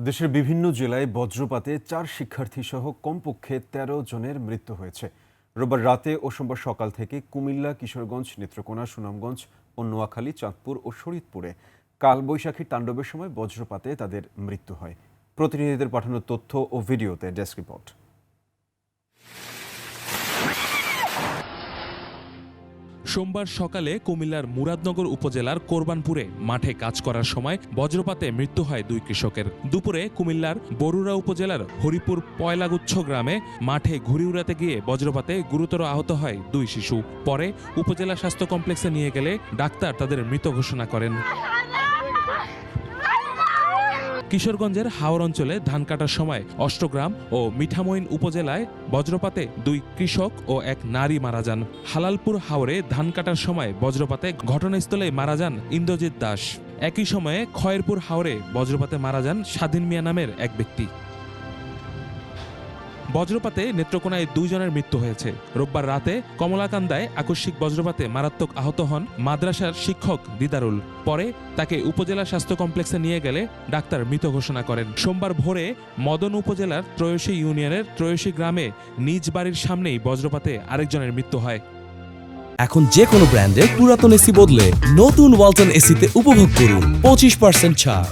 দেশের বিভিন্ন জেলায় বজ্রপাতে ৪ শিক্ষার্থীসহ কমপক্ষে ১৩ জনের মৃত্যু হয়েছে। রোববার রাতে ও সোমবার সকাল থেকে কুমিল্লা, কিশোরগঞ্জ, নেত্রকোনা, সুনামগঞ্জ ও নোয়াখালী, চাঁদপুর ও শরীয়তপুরে কালবৈশাখীর তাণ্ডবের সময় বজ্রপাতে তাদের মৃত্যু হয়। প্রতিনিধিদের পাঠানো তথ্য ও ভিডিওতে ডেস্ক রিপোর্ট। সোমবার সকালে কুমিল্লার মুরাদনগর উপজেলার কোরবানপুরে মাঠে কাজ করার সময় বজ্রপাতে মৃত্যু হয় 2 কৃষকের। দুপুরে কুমিল্লার বরুড়া উপজেলার হরিপুর পয়লাগুচ্ছ গ্রামে মাঠে ঘুড়ি উড়াতে গিয়ে বজ্রপাতে গুরুতর আহত হয় 2 শিশু। পরে উপজেলা স্বাস্থ্য কমপ্লেক্সে নিয়ে গেলে ডাক্তার তাদের মৃত ঘোষণা করেন। কিশোরগঞ্জের হাওর অঞ্চলে ধান কাটার সময় অষ্টগ্রাম ও মিঠামইন উপজেলায় বজ্রপাতে 2 কৃষক ও 1 নারী মারা যান। হালালপুর হাওরে ধান কাটার সময় বজ্রপাতে ঘটনাস্থলে মারা যান ইন্দ্রজিৎ দাস। একই সময়ে খয়েরপুর হাওরে বজ্রপাতে মারা যান স্বাধীন মিয়া নামের এক ব্যক্তি। বজ্রপাতে নেত্রকোনায় 2 জনের মৃত্যু হয়েছে। রোববার রাতে কমলাকান্দায় আকস্মিক বজ্রপাতে মারাত্মক আহত হন মাদ্রাসার শিক্ষক দিদারুল। পরে তাকে উপজেলা স্বাস্থ্য কমপ্লেক্সে নিয়ে গেলে ডাক্তার মৃত ঘোষণা করেন। সোমবার ভোরে মদন উপজেলার ত্রয়সী ইউনিয়নের ত্রয়সী গ্রামে নিজ বাড়ির সামনেই বজ্রপাতে আরেকজনের মৃত্যু হয়। এখন যে কোনো ব্র্যান্ডের পুরাতন এসি বদলে নতুন ওয়ালটন এসিতে উপভোগ করুন 25% ছাড়।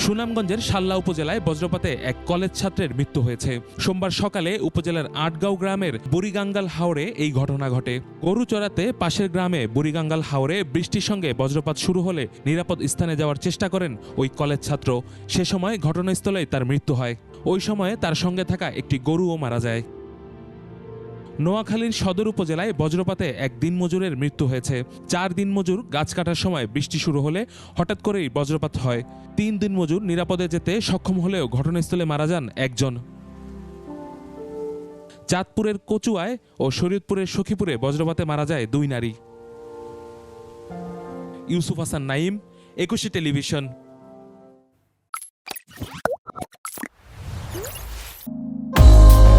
সুনামগঞ্জের শাল্লা উপজেলায় বজ্রপাতে 1 কলেজ ছাত্রের মৃত্যু হয়েছে। সোমবার সকালে উপজেলার আটগাঁও গ্রামের বুড়িগাঙ্গাল হাওরে এই ঘটনা ঘটে। গরু চড়াতে পাশের গ্রামে বুড়িগাঙ্গাল হাওরে বৃষ্টির সঙ্গে বজ্রপাত শুরু হলে নিরাপদ স্থানে যাওয়ার চেষ্টা করেন ওই কলেজ ছাত্র। সে সময় ঘটনাস্থলেই তার মৃত্যু হয়। ওই সময়ে তার সঙ্গে থাকা একটি গরুও মারা যায়। নোয়াখালীর সদর উপজেলায় বজ্রপাতে 1 দিনমজুরের মৃত্যু হয়েছে। 4 দিনমজুর গাছ কাটার সময় বৃষ্টি শুরু হলে হঠাৎ করেই বজ্রপাত হয়। 3 দিনমজুর নিরাপদে যেতে সক্ষম হলেও ঘটনাস্থলে মারা যান 1 জন। চাঁদপুরের কচুয়ায় ও শরীয়তপুরের সখীপুরে বজ্রপাতে মারা যায় 2 নারী। ইউসুফ হাসান নাইম, 21 টেলিভিশন।